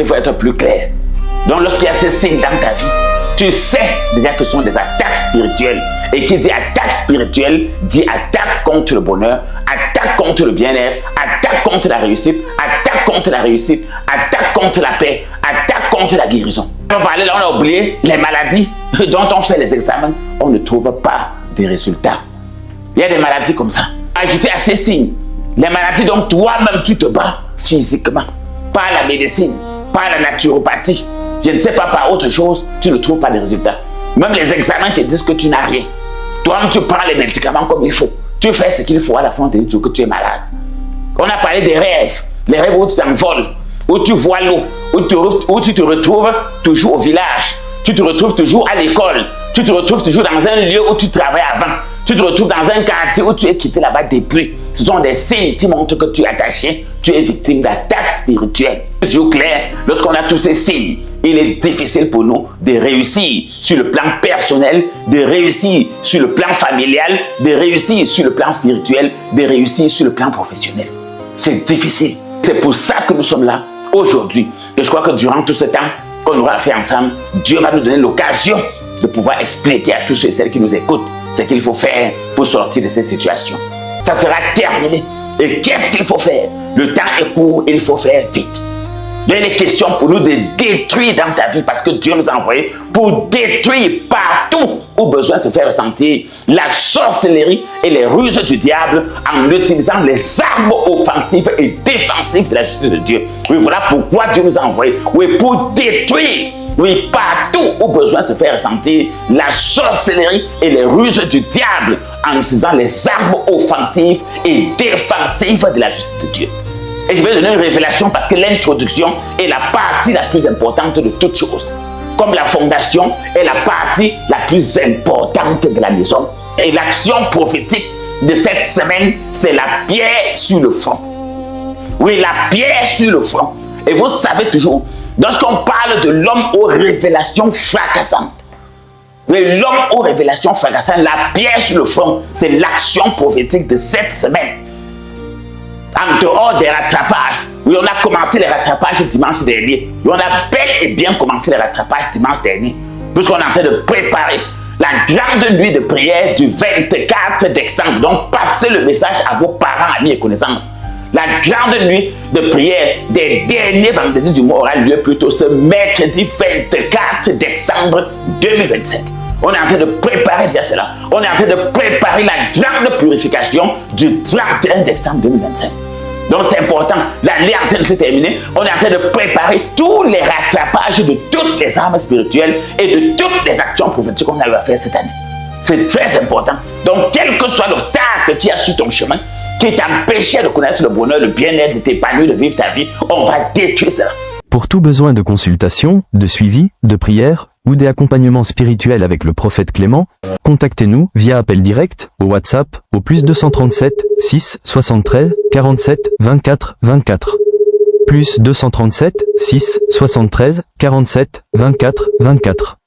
Il faut être plus clair. Donc lorsqu'il y a ces signes dans ta vie, tu sais déjà que ce sont des attaques spirituelles. Et qui dit attaque spirituelle, dit attaque contre le bonheur, attaque contre le bien-être, attaque contre la réussite, attaque contre la réussite, attaque contre la paix, attaque contre la guérison. On va parler là, on a oublié les maladies dont on fait les examens, on ne trouve pas de résultats. Il y a des maladies comme ça. Ajouter à ces signes, les maladies dont toi-même tu te bats physiquement, par la médecine, par la naturopathie, je ne sais pas, par autre chose, tu ne trouves pas de résultats. Même les examens te disent que tu n'as rien. Toi-même, tu prends les médicaments comme il faut. Tu fais ce qu'il faut, à la fin, tu dis que tu es malade. On a parlé des rêves. Les rêves où tu t'envoles, où tu vois l'eau, où tu te retrouves toujours au village. Tu te retrouves toujours à l'école. Tu te retrouves toujours dans un lieu où tu travaillais avant. Tu te retrouves dans un quartier où tu es quitté là-bas depuis. Ce sont des signes qui montrent que tu es attaché. Tu es victime d'attaques spirituelles. Toujours clair, lorsqu'on a tous ces signes, il est difficile pour nous de réussir sur le plan personnel, de réussir sur le plan familial, de réussir sur le plan spirituel, de réussir sur le plan professionnel. C'est difficile. C'est pour ça que nous sommes là aujourd'hui. Et je crois que durant tout ce temps qu'on aura fait ensemble, Dieu va nous donner l'occasion de pouvoir expliquer à tous ceux et celles qui nous écoutent ce qu'il faut faire pour sortir de cette situation. Ça sera terminé. Et qu'est-ce qu'il faut faire? Le temps est court et il faut faire vite. Il y a des questions pour nous de détruire dans ta vie parce que Dieu nous a envoyés pour détruire partout où besoin de se faire ressentir la sorcellerie et les ruses du diable en utilisant les armes offensives et défensives de la justice de Dieu. Oui, voilà pourquoi Dieu nous a envoyés. Oui, pour détruire, oui, partout où besoin de se faire ressentir la sorcellerie et les ruses du diable en utilisant les armes offensives et défensives de la justice de Dieu. Et je vais donner une révélation parce que l'introduction est la partie la plus importante de toute chose. Comme la fondation est la partie la plus importante de la maison. Et l'action prophétique de cette semaine, c'est la pierre sur le front. Oui, la pierre sur le front. Et vous savez toujours, lorsqu'on parle de l'homme aux révélations fracassantes, oui, l'homme aux révélations fracassantes, la pierre sur le front, c'est l'action prophétique de cette semaine. En dehors des rattrapages, oui, on a commencé les rattrapages dimanche dernier. Oui, on a bel et bien commencé les rattrapages dimanche dernier. Puisqu'on est en train de préparer la grande nuit de prière du 24 décembre. Donc, passez le message à vos parents, amis et connaissances. La grande nuit de prière des derniers vendredis du mois aura lieu plutôt ce mercredi 24 décembre 2025. On est en train de préparer déjà cela. On est en train de préparer la grande purification du 31 décembre 2025. Donc c'est important. L'année est en train de se terminer. On est en train de préparer tous les rattrapages de toutes les armes spirituelles et de toutes les actions prophétiques qu'on a eu à faire cette année. C'est très important. Donc quel que soit l'obstacle qui a sur ton chemin, qui t'empêchait de connaître le bonheur, le bien-être, de t'épanouir, de vivre ta vie, on va détruire cela. Pour tout besoin de consultation, de suivi, de prière ou d'accompagnement spirituel avec le prophète Clément, contactez-nous via appel direct au WhatsApp au +237 6 73 47 24 24. +237 6 73 47 24 24.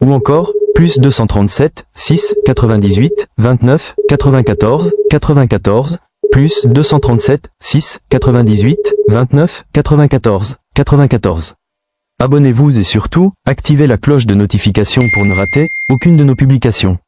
Ou encore +237 6 98 29 94 94. +237 6 98 29 94 94. Abonnez-vous et surtout, activez la cloche de notification pour ne rater aucune de nos publications.